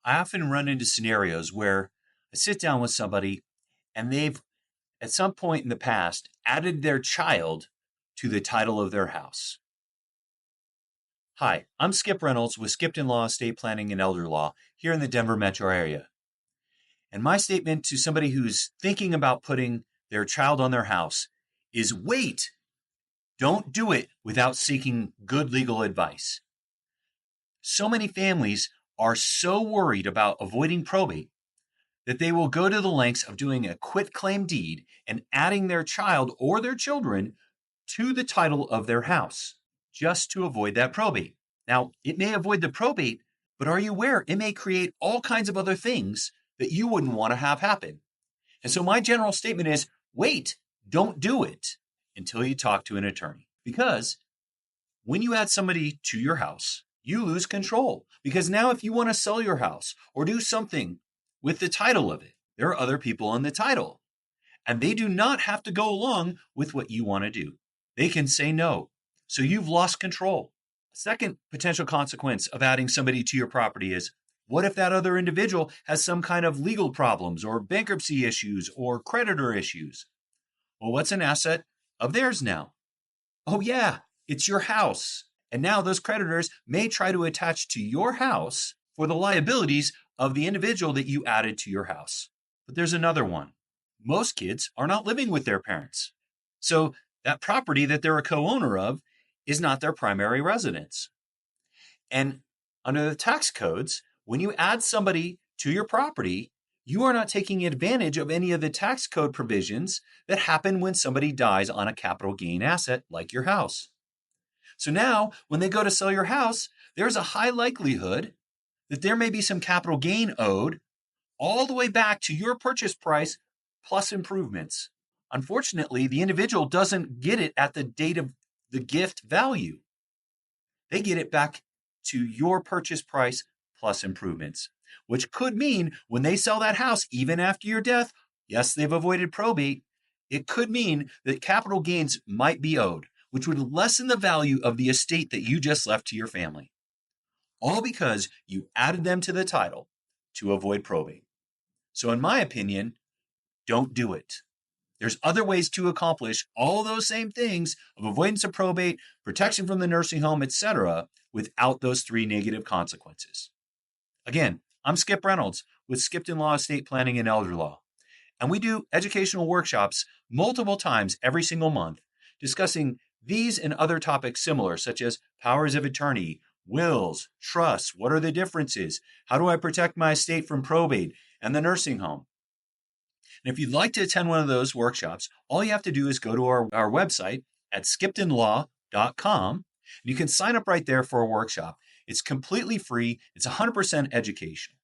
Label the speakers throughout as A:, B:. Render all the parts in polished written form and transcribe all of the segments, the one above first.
A: I often run into scenarios where I sit down with somebody and they've, at some point in the past, added their child to the title of their house. Hi, I'm Skip Reynolds with Skipton Law, Estate Planning, and Elder Law here in the Denver metro area. And my statement to somebody who's thinking about putting their child on their house is wait, don't do it without seeking good legal advice. So many families are so worried about avoiding probate that they will go to the lengths of doing a quitclaim deed and adding their child or their children to the title of their house just to avoid that probate. Now, it may avoid the probate, but are you aware it may create all kinds of other things that you wouldn't want to have happen? And so my general statement is wait, don't do it until you talk to an attorney. Because when you add somebody to your house, you lose control. Because now if you want to sell your house or do something with the title of it, there are other people on the title. And they do not have to go along with what you want to do. They can say no. So you've lost control. A second potential consequence of adding somebody to your property is, what if that other individual has some kind of legal problems or bankruptcy issues or creditor issues? Well, what's an asset of theirs now? Oh yeah, it's your house. And now those creditors may try to attach to your house for the liabilities of the individual that you added to your house. But there's another one. Most kids are not living with their parents. So that property that they're a co-owner of is not their primary residence. And under the tax codes, when you add somebody to your property, you are not taking advantage of any of the tax code provisions that happen when somebody dies on a capital gain asset like your house. So now, when they go to sell your house, there's a high likelihood that there may be some capital gain owed all the way back to your purchase price plus improvements. Unfortunately, the individual doesn't get it at the date of the gift value. They get it back to your purchase price plus improvements, which could mean when they sell that house, even after your death, yes, they've avoided probate. It could mean that capital gains might be owed, which would lessen the value of the estate that you just left to your family. All because you added them to the title to avoid probate. So in my opinion, don't do it. There's other ways to accomplish all those same things of avoidance of probate, protection from the nursing home, etc., without those three negative consequences. Again, I'm Skip Reynolds with Skipton Law, Estate Planning, and Elder Law. And we do educational workshops multiple times every single month discussing these and other topics similar, such as powers of attorney, wills, trusts, what are the differences, how do I protect my estate from probate, and the nursing home. And if you'd like to attend one of those workshops, all you have to do is go to our website at skiptonlaw.com, and you can sign up right there for a workshop. It's completely free. It's 100% educational,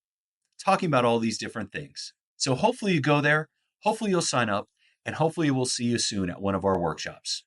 A: talking about all these different things. So hopefully you go there, hopefully you'll sign up, and hopefully we'll see you soon at one of our workshops.